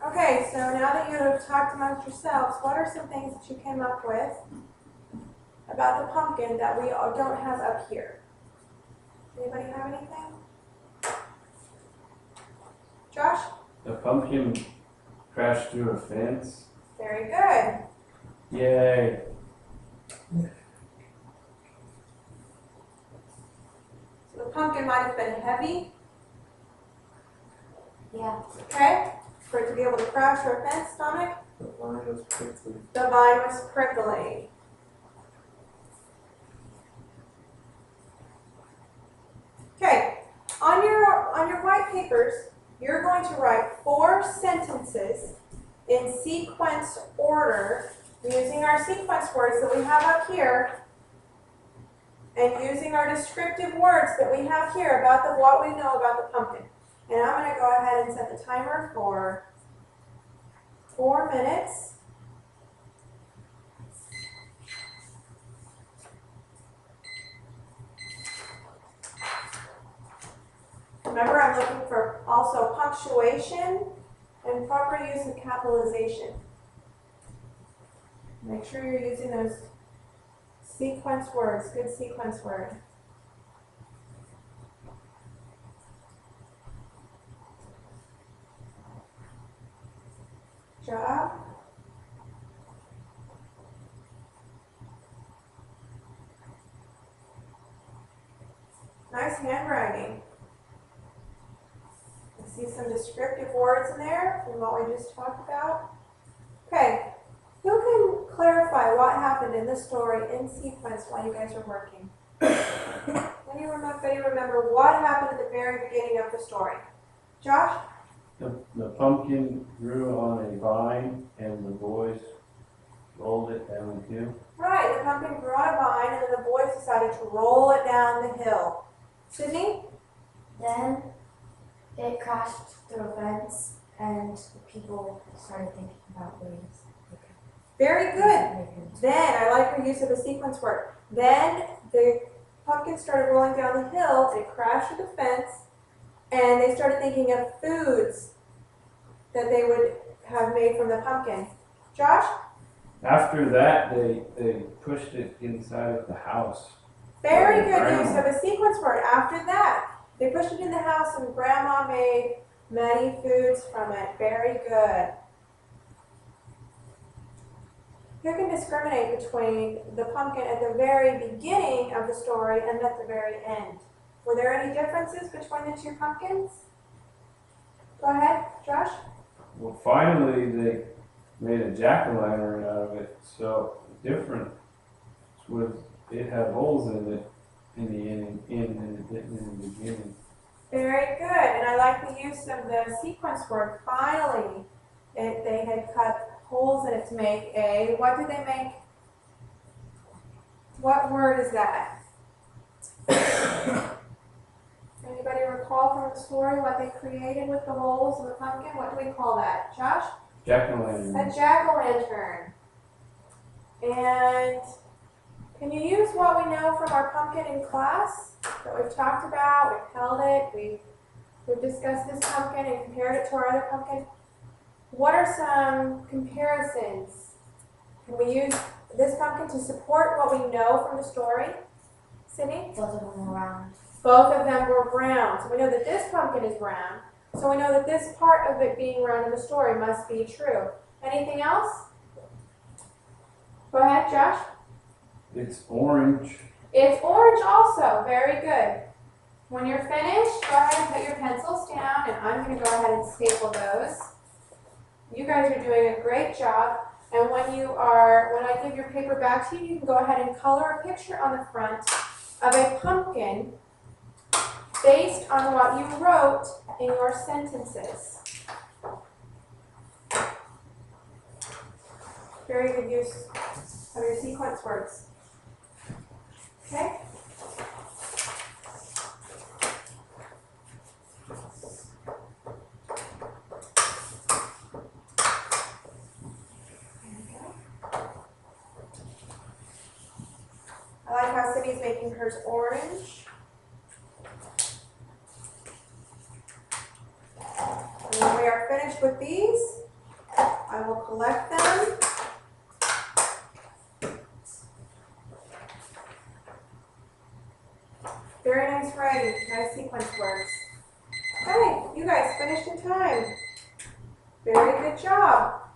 Okay, so now that you have talked amongst yourselves, what are some things that you came up with about the pumpkin that we all don't have up here? Anybody have anything? Josh? The pumpkin crashed through a fence. Very good. Yay. So the pumpkin might have been heavy. Yeah. Okay, for it to be able to crash through a fence, Dominic? The vine was prickly. The vine was prickly. Okay, on your white papers, you're going to write 4 sentences in sequence order using our sequence words that we have up here and using our descriptive words that we have here about what we know about the pumpkin. And I'm going to go ahead and set the timer for 4 minutes. Remember, I'm looking for also punctuation and proper use of capitalization. Make sure you're using those sequence words, good sequence word. Job. Nice handwriting. I see some descriptive words in there from what we just talked about. Okay, who can clarify what happened in this story in sequence while you guys were working? Anybody remember what happened at the very beginning of the story? Josh? The pumpkin grew on a vine and the boys rolled it down the hill. Right, the pumpkin grew on a vine and then the boys decided to roll it down the hill. Sydney? Then it crashed through a fence, and the people started thinking about ways. Very good. Then, I like your use of the sequence word. Then the pumpkin started rolling down the hill, it crashed through the fence, and they started thinking of foods that they would have made from the pumpkin. Josh? After that, they pushed it inside of the house. Very good use of a sequence word. After that, they pushed it in the house and Grandma made many foods from it. Very good. Who can discriminate between the pumpkin at the very beginning of the story and at the very end? Were there any differences between the two pumpkins? Go ahead, Josh. Well, finally, they made a jack-o'-lantern out of it. So the difference was it had holes in it in the end and it didn't in the beginning. Very good. And I like the use of the sequence word. Finally, they had cut holes in it to make a, what did they make? What word is that? Anybody recall from the story what they created with the holes in the pumpkin? What do we call that? Josh? Jack-o'-lantern. A jack-o'-lantern. And can you use what we know from our pumpkin in class that we've talked about? We've held it. We've discussed this pumpkin and compared it to our other pumpkin. What are some comparisons? Can we use this pumpkin to support what we know from the story? Sydney? Both of them were round. Both of them were brown. So we know that this pumpkin is brown. So we know that this part of it being round in the story must be true. Anything else? Go ahead, Josh. It's orange. It's orange also. Very good. When you're finished, go ahead and put your pencils down, and I'm going to go ahead and staple those. You guys are doing a great job. And when I give your paper back to you, you can go ahead and color a picture on the front of a pumpkin based on what you wrote in your sentences. Very good use of your sequence words. Okay? I like how Sydney's making hers orange. And when we are finished with these, I will collect them. Very nice writing, nice sequence words. Okay, you guys finished in time. Very good job.